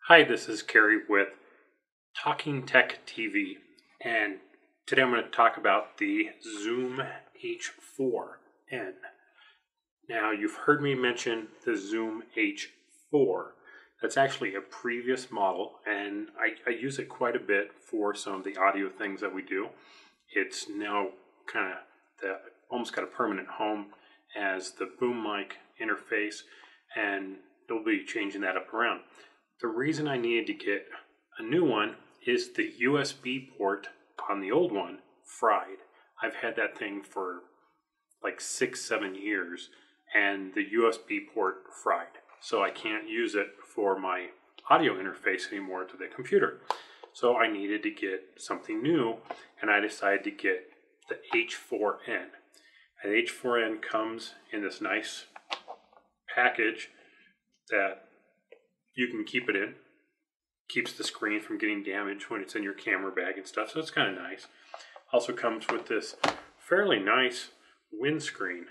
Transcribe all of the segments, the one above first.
Hi, this is Kerry with Talking Tech TV, and today I'm going to talk about the Zoom H4n. Now, you've heard me mention the Zoom H4. That's actually a previous model, and I use it quite a bit for some of the audio things that we do. It's now kind of almost got a permanent home as the boom mic interface, and they'll be changing that up around. The reason I needed to get a new one is the USB port on the old one fried. I've had that thing for like 6-7 years, and the USB port fried. So I can't use it for my audio interface anymore to the computer. So I needed to get something new, and I decided to get the H4n. And the H4n comes in this nice package that you can keep it in. Keeps the screen from getting damaged when it's in your camera bag and stuff, so it's kind of nice. Also comes with this fairly nice windscreen.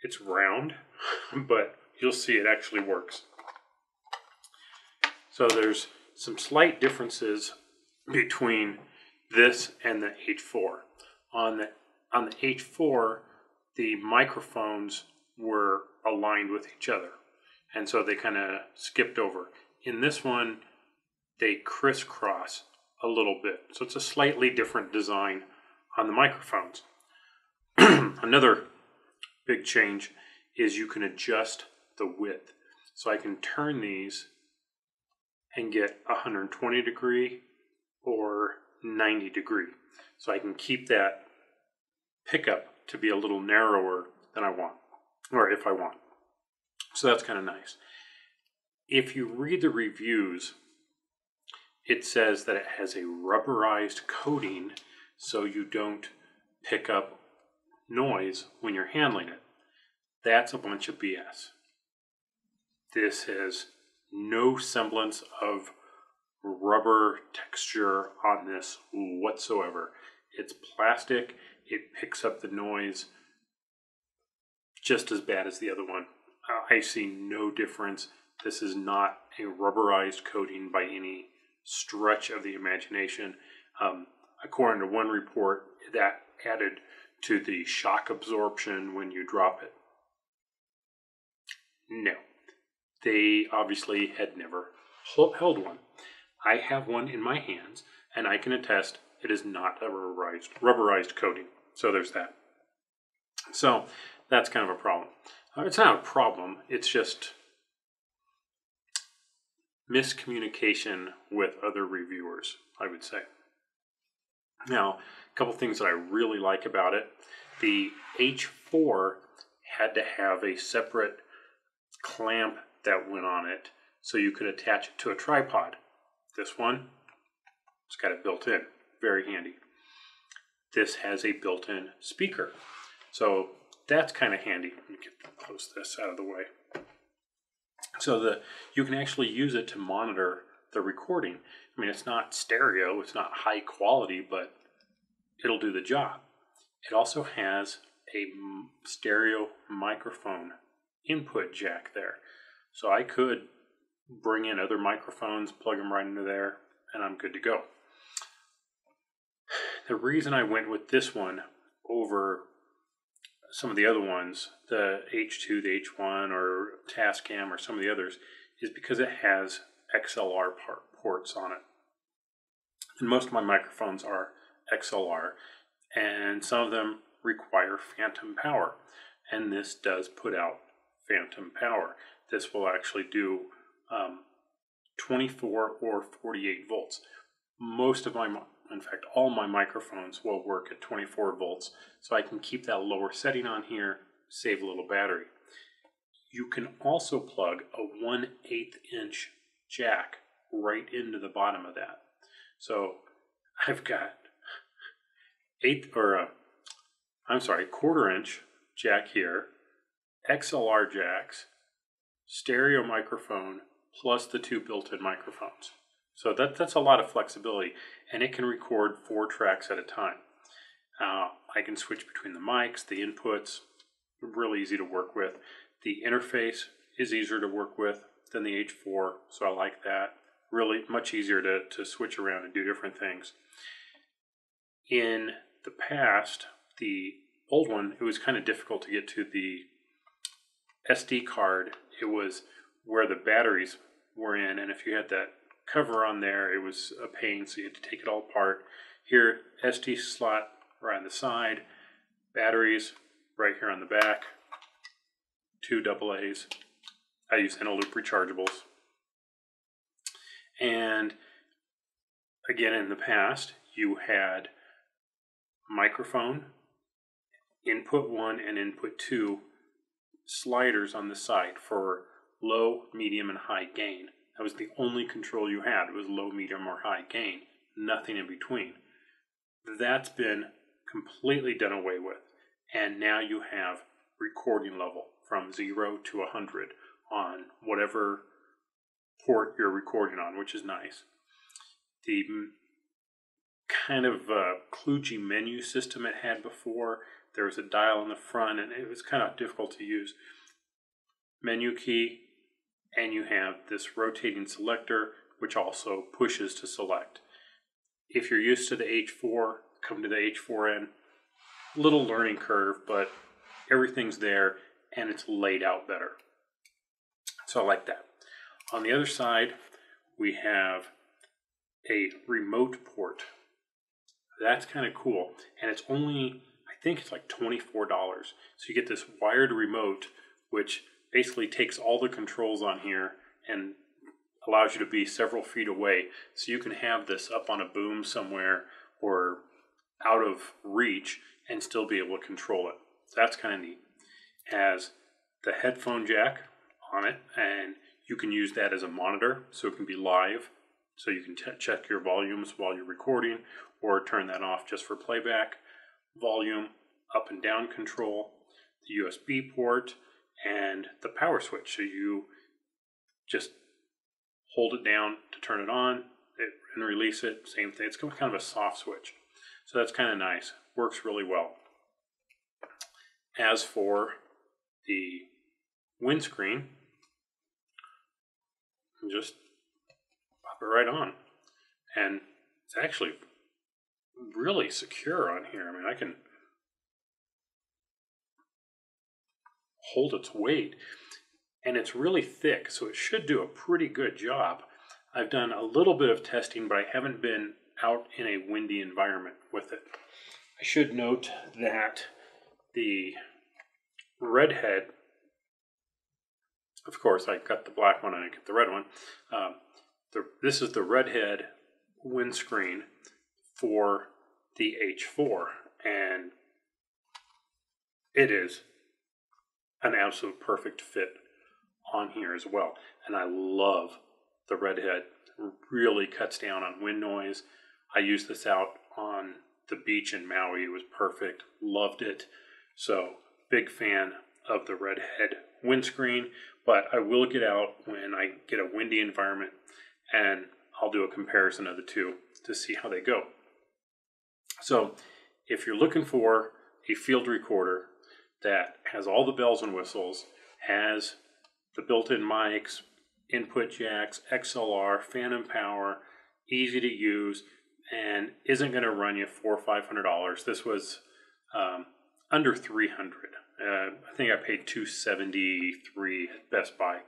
It's round, but you'll see it actually works. So there's some slight differences between this and the H4. On the H4, the microphones were aligned with each other, and so they kind of skipped over. In this one, they crisscross a little bit, so it's a slightly different design on the microphones. Another big change is you can adjust the width. So I can turn these and get 120 degree or 90 degree. So I can keep that pickup to be a little narrower than I want, or if I want. So that's kind of nice. If you read the reviews, it says that it has a rubberized coating so you don't pick up noise when you're handling it. That's a bunch of BS. This has no semblance of rubber texture on this whatsoever. It's plastic. It picks up the noise just as bad as the other one. I see no difference. This is not a rubberized coating by any stretch of the imagination. According to one report, that added to the shock absorption when you drop it. No, they obviously had never held one. I have one in my hands, and I can attest it is not a rubberized coating. So there's that. So that's kind of a problem. It's not a problem, it's just miscommunication with other reviewers, I would say. Now, a couple things that I really like about it. The H4 had to have a separate clamp that went on it so you could attach it to a tripod. This one, it's got it built in. Very handy. This has a built-in speaker. So that's kind of handy. Let me close this out of the way. So you can actually use it to monitor the recording. I mean, it's not stereo, it's not high quality, but it'll do the job. It also has a stereo microphone input jack there. So I could bring in other microphones, plug them right into there, and I'm good to go. The reason I went with this one over some of the other ones, the H2, the H1, or Tascam, or some of the others, is because it has XLR ports on it. And most of my microphones are XLR, and some of them require phantom power. And this does put out phantom power. This will actually do 24 or 48 volts. In fact, all my microphones will work at 24 volts, so I can keep that lower setting on here, save a little battery. You can also plug a 1/8 inch jack right into the bottom of that. So I've got 1/4 inch jack here, XLR jacks, stereo microphone, plus the 2 built-in microphones. So that's a lot of flexibility, and it can record 4 tracks at a time. I can switch between the mics, the inputs, really easy to work with. The interface is easier to work with. than the H4, so I like that. Really much easier to switch around and do different things. In the past, the old one, it was kind of difficult to get to the SD card. It was where the batteries were in, and if you had that cover on there, it was a pain, so you had to take it all apart. Here, SD slot right on the side, batteries right here on the back, 2 AA's. I use Eneloop rechargeables. And again, in the past, you had microphone, input 1 and input 2 sliders on the side for low, medium, and high gain. That was the only control you had. It was low, medium, or high gain. Nothing in between. That's been completely done away with. And now you have recording level from 0 to 100 on whatever port you're recording on, which is nice. The kind of kludgy menu system it had before, there was a dial in the front and it was kind of difficult to use. Menu key, and you have this rotating selector which also pushes to select. If you're used to the H4, come to the H4n. Little learning curve, but everything's there and it's laid out better. So I like that. On the other side, we have a remote port. That's kind of cool. And it's only, I think it's like $24. So you get this wired remote, which basically takes all the controls on here and allows you to be several feet away. So you can have this up on a boom somewhere or out of reach and still be able to control it. So that's kind of neat. It has the headphone jack on it, and you can use that as a monitor, so it can be live, so you can check your volumes while you're recording, or turn that off just for playback. Volume, up and down control, the USB port, and the power switch. So you just hold it down to turn it on and release it. Same thing. It's kind of a soft switch. So that's kind of nice. Works really well. As for the windscreen, just pop it right on. And it's actually really secure on here. I mean, I can hold its weight, and it's really thick, so it should do a pretty good job. I've done a little bit of testing, but I haven't been out in a windy environment with it. I should note that the redhead, of course, I got the black one and I get the red one. This is the redhead windscreen for the H4, and it is an absolute perfect fit on here as well. And I love the redhead. It really cuts down on wind noise. I used this out on the beach in Maui. It was perfect. Loved it. So big fan of the redhead windscreen, but I will get out when I get a windy environment and I'll do a comparison of the two to see how they go. So if you're looking for a field recorder that has all the bells and whistles, has the built-in mics, input jacks, XLR, phantom power, easy to use, and isn't going to run you $400 or $500. This was under $300. I think I paid $273 at Best Buy.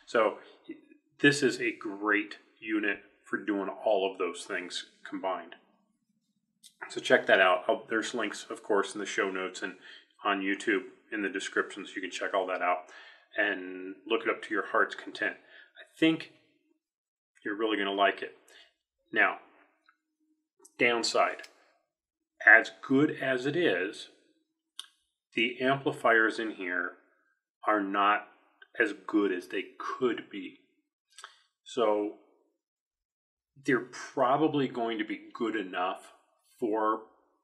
So this is a great unit for doing all of those things combined. So check that out. There's links, of course, in the show notes and on YouTube in the description, so you can check all that out and look it up to your heart's content. I think you're really going to like it. Now, downside. As good as it is, the amplifiers in here are not as good as they could be. So they're probably going to be good enough for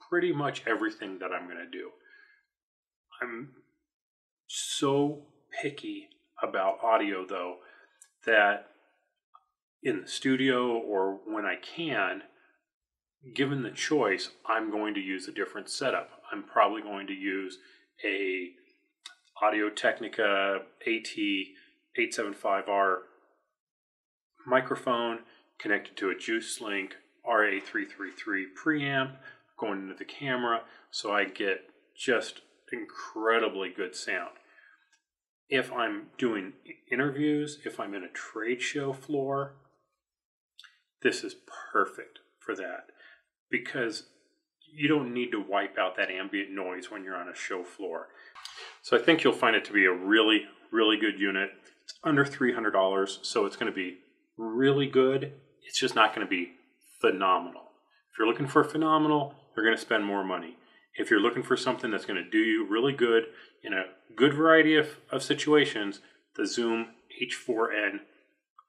pretty much everything that I'm going to do. I'm so picky about audio, though, that in the studio or when I can, given the choice, I'm going to use a different setup. I'm probably going to use a Audio-Technica AT875R microphone connected to a Juice Link RA333 preamp going into the camera, so I get just incredibly good sound. If I'm doing interviews, if I'm in a trade show floor, this is perfect for that, because you don't need to wipe out that ambient noise when you're on a show floor. So I think you'll find it to be a really, really good unit. It's under $300, so it's going to be really good. It's just not going to be phenomenal. If you're looking for phenomenal, you're going to spend more money. If you're looking for something that's going to do you really good in a good variety of situations, the Zoom H4n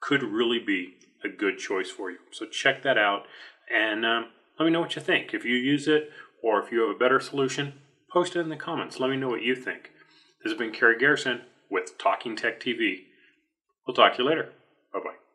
could really be a good choice for you. So check that out and let me know what you think. If you use it or if you have a better solution, post it in the comments. Let me know what you think. This has been Kerry with Talking Tech TV. We'll talk to you later. Bye-bye.